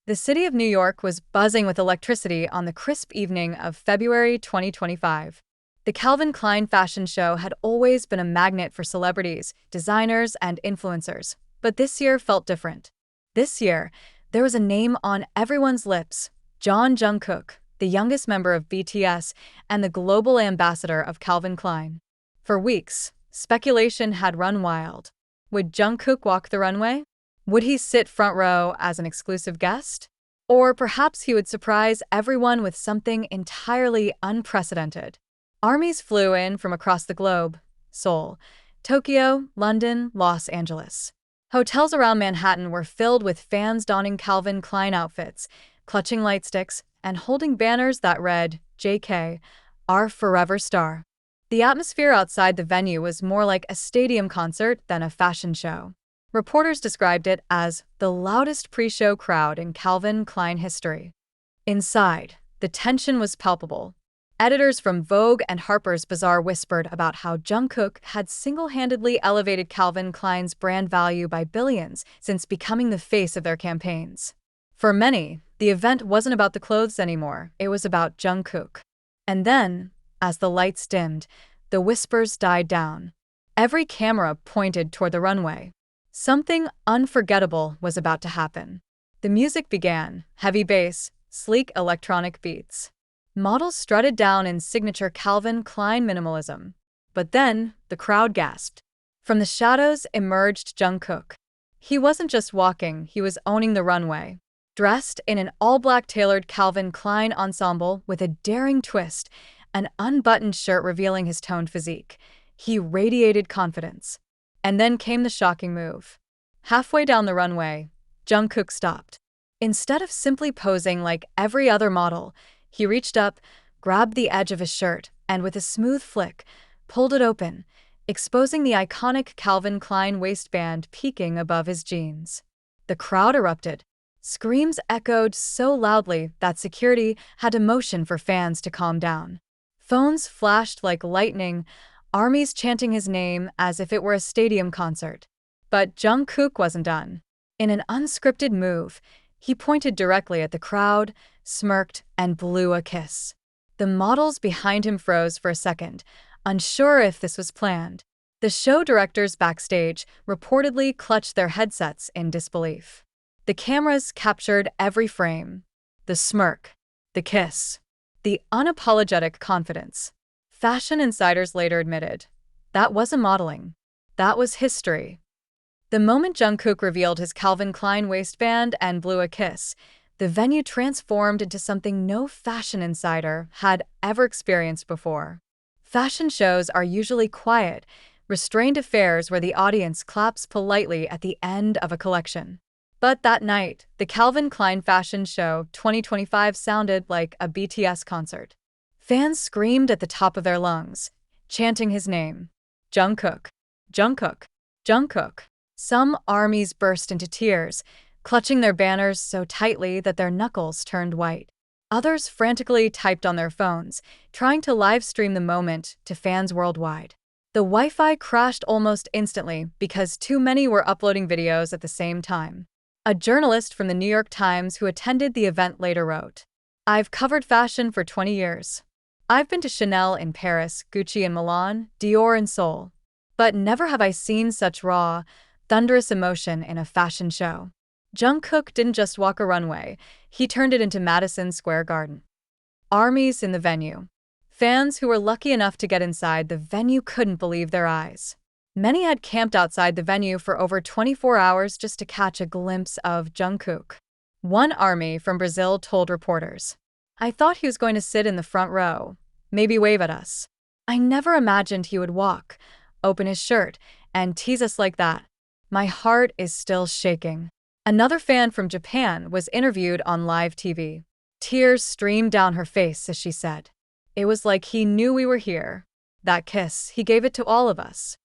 The city of New York was buzzing with electricity on the crisp evening of February 2025. The Calvin Klein fashion show had always been a magnet for celebrities, designers, and influencers, but this year felt different. This year, there was a name on everyone's lips: Jungkook, the youngest member of BTS and the global ambassador of Calvin Klein. For weeks, speculation had run wild. Would Jungkook walk the runway? Would he sit front row as an exclusive guest? Or perhaps he would surprise everyone with something entirely unprecedented. Armies flew in from across the globe: Seoul, Tokyo, London, Los Angeles. Hotels around Manhattan were filled with fans donning Calvin Klein outfits, clutching light sticks, and holding banners that read, "JK, our forever star." The atmosphere outside the venue was more like a stadium concert than a fashion show. Reporters described it as the loudest pre-show crowd in Calvin Klein history. Inside, the tension was palpable. Editors from Vogue and Harper's Bazaar whispered about how Jungkook had single-handedly elevated Calvin Klein's brand value by billions since becoming the face of their campaigns. For many, the event wasn't about the clothes anymore, it was about Jungkook. And then, as the lights dimmed, the whispers died down. Every camera pointed toward the runway. Something unforgettable was about to happen. The music began: heavy bass, sleek electronic beats. Models strutted down in signature Calvin Klein minimalism. But then, the crowd gasped. From the shadows emerged Jungkook. He wasn't just walking, he was owning the runway. Dressed in an all-black tailored Calvin Klein ensemble with a daring twist, an unbuttoned shirt revealing his toned physique, he radiated confidence. And then came the shocking move. Halfway down the runway, Jungkook stopped. Instead of simply posing like every other model, he reached up, grabbed the edge of his shirt, and with a smooth flick, pulled it open, exposing the iconic Calvin Klein waistband peeking above his jeans. The crowd erupted. Screams echoed so loudly that security had to motion for fans to calm down. Phones flashed like lightning, armies chanting his name as if it were a stadium concert. But Jungkook wasn't done. In an unscripted move, he pointed directly at the crowd, smirked, and blew a kiss. The models behind him froze for a second, unsure if this was planned. The show directors backstage reportedly clutched their headsets in disbelief. The cameras captured every frame: the smirk, the kiss, the unapologetic confidence. Fashion insiders later admitted, that wasn't modeling. That was history. The moment Jungkook revealed his Calvin Klein waistband and blew a kiss, the venue transformed into something no fashion insider had ever experienced before. Fashion shows are usually quiet, restrained affairs where the audience claps politely at the end of a collection. But that night, the Calvin Klein Fashion Show 2025 sounded like a BTS concert. Fans screamed at the top of their lungs, chanting his name: Jungkook, Jungkook, Jungkook. Some armies burst into tears, clutching their banners so tightly that their knuckles turned white. Others frantically typed on their phones, trying to live stream the moment to fans worldwide. The Wi-Fi crashed almost instantly because too many were uploading videos at the same time. A journalist from the New York Times who attended the event later wrote, "I've covered fashion for 20 years. I've been to Chanel in Paris, Gucci in Milan, Dior in Seoul. But never have I seen such raw, thunderous emotion in a fashion show." Jungkook didn't just walk a runway, he turned it into Madison Square Garden. Armies in the venue. Fans who were lucky enough to get inside the venue couldn't believe their eyes. Many had camped outside the venue for over 24 hours just to catch a glimpse of Jungkook. One army from Brazil told reporters, "I thought he was going to sit in the front row, maybe wave at us. I never imagined he would walk, open his shirt, and tease us like that. My heart is still shaking." Another fan from Japan was interviewed on live TV. Tears streamed down her face as she said, "It was like he knew we were here. That kiss, he gave it to all of us."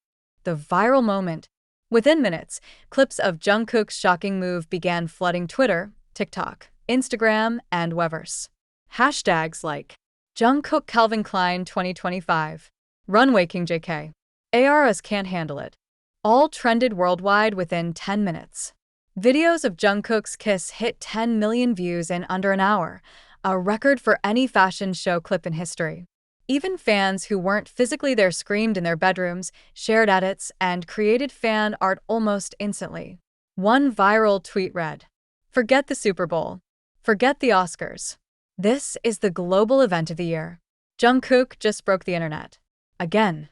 The viral moment. Within minutes, clips of Jungkook's shocking move began flooding Twitter, TikTok, Instagram, and Weverse. Hashtags like Jungkook Calvin Klein 2025, Runway King JK, ARS can't handle it, all trended worldwide within 10 minutes. Videos of Jungkook's kiss hit 10 million views in under an hour, a record for any fashion show clip in history. Even fans who weren't physically there screamed in their bedrooms, shared edits, and created fan art almost instantly. One viral tweet read, "Forget the Super Bowl. Forget the Oscars. This is the global event of the year. Jungkook just broke the internet. Again."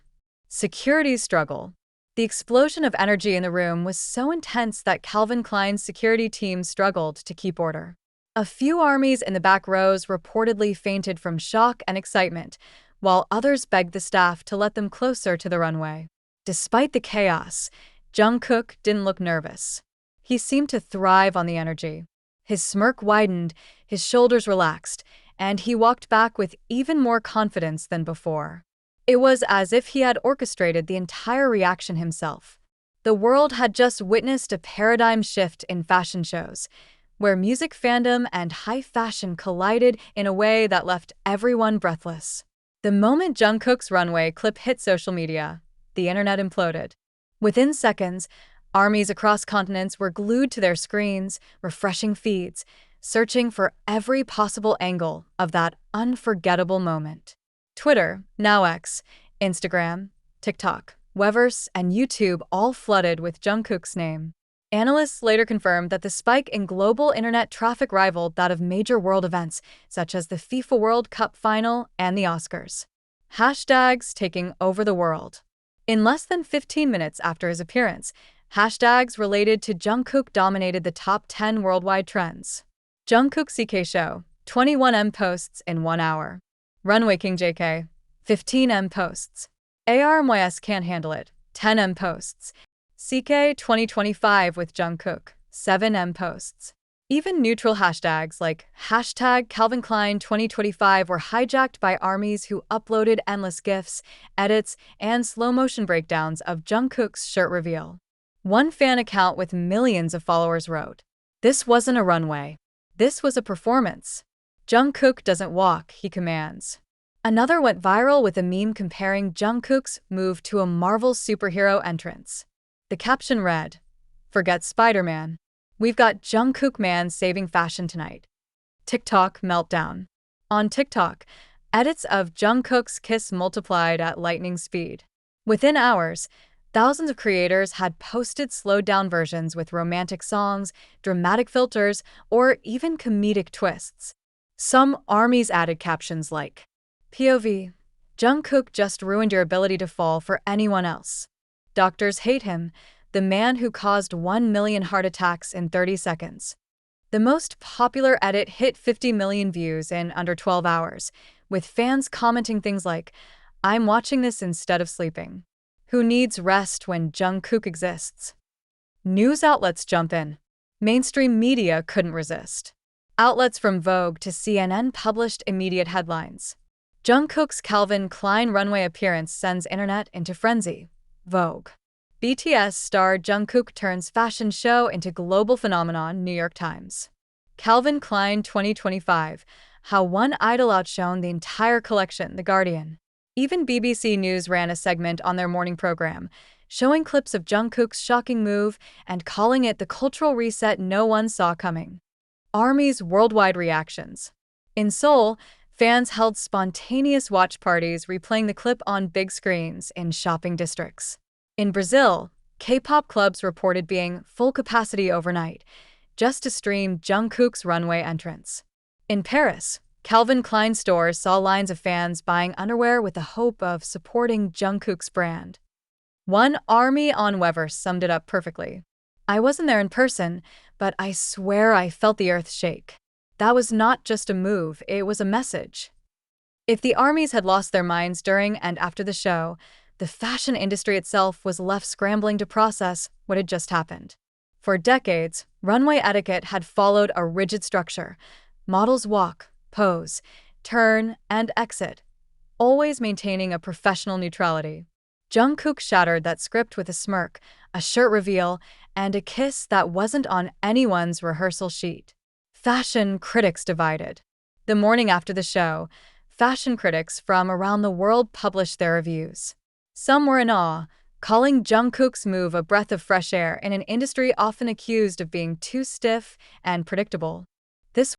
Security struggle. The explosion of energy in the room was so intense that Calvin Klein's security team struggled to keep order. A few armies in the back rows reportedly fainted from shock and excitement, while others begged the staff to let them closer to the runway. Despite the chaos, Jungkook didn't look nervous. He seemed to thrive on the energy. His smirk widened, his shoulders relaxed, and he walked back with even more confidence than before. It was as if he had orchestrated the entire reaction himself. The world had just witnessed a paradigm shift in fashion shows, where music fandom and high fashion collided in a way that left everyone breathless. The moment Jungkook's runway clip hit social media, the internet imploded. Within seconds, armies across continents were glued to their screens, refreshing feeds, searching for every possible angle of that unforgettable moment. Twitter, now X, Instagram, TikTok, Weverse, and YouTube all flooded with Jungkook's name. Analysts later confirmed that the spike in global internet traffic rivaled that of major world events, such as the FIFA World Cup final and the Oscars. Hashtags taking over the world. In less than 15 minutes after his appearance, hashtags related to Jungkook dominated the top 10 worldwide trends. Jungkook CK Show, 21M posts in 1 hour. Runway King JK, 15M posts. ARMYS Can't Handle It, 10M posts. CK 2025 with Jungkook, 7M posts. Even neutral hashtags like hashtag Calvin Klein 2025 were hijacked by armies who uploaded endless GIFs, edits, and slow-motion breakdowns of Jungkook's shirt reveal. One fan account with millions of followers wrote, "This wasn't a runway. This was a performance. Jungkook doesn't walk, he commands." Another went viral with a meme comparing Jungkook's move to a Marvel superhero entrance. The caption read, "Forget Spider-Man. We've got Jungkook man saving fashion tonight." TikTok meltdown. On TikTok, edits of Jungkook's kiss multiplied at lightning speed. Within hours, thousands of creators had posted slowed-down versions with romantic songs, dramatic filters, or even comedic twists. Some armies added captions like, "POV, Jungkook just ruined your ability to fall for anyone else. Doctors hate him, the man who caused 1 million heart attacks in 30 seconds." The most popular edit hit 50 million views in under 12 hours, with fans commenting things like, "I'm watching this instead of sleeping. Who needs rest when Jungkook exists?" News outlets jump in. Mainstream media couldn't resist. Outlets from Vogue to CNN published immediate headlines. Jungkook's Calvin Klein runway appearance sends internet into frenzy. Vogue. BTS star Jungkook turns fashion show into global phenomenon. New York Times. Calvin Klein 2025. How one idol outshone the entire collection. The Guardian. Even BBC News ran a segment on their morning program, showing clips of Jungkook's shocking move and calling it the cultural reset no one saw coming. Army's worldwide reactions. In Seoul, fans held spontaneous watch parties replaying the clip on big screens in shopping districts. In Brazil, K-pop clubs reported being full capacity overnight, just to stream Jungkook's runway entrance. In Paris, Calvin Klein stores saw lines of fans buying underwear with the hope of supporting Jungkook's brand. One army on Weverse summed it up perfectly. "I wasn't there in person, but I swear I felt the earth shake. That was not just a move, it was a message." If the armies had lost their minds during and after the show, the fashion industry itself was left scrambling to process what had just happened. For decades, runway etiquette had followed a rigid structure. Models walk, pose, turn, and exit, always maintaining a professional neutrality. Jungkook shattered that script with a smirk, a shirt reveal, and a kiss that wasn't on anyone's rehearsal sheet. Fashion critics divided. The morning after the show, fashion critics from around the world published their reviews. Some were in awe, calling Jungkook's move a breath of fresh air in an industry often accused of being too stiff and predictable. This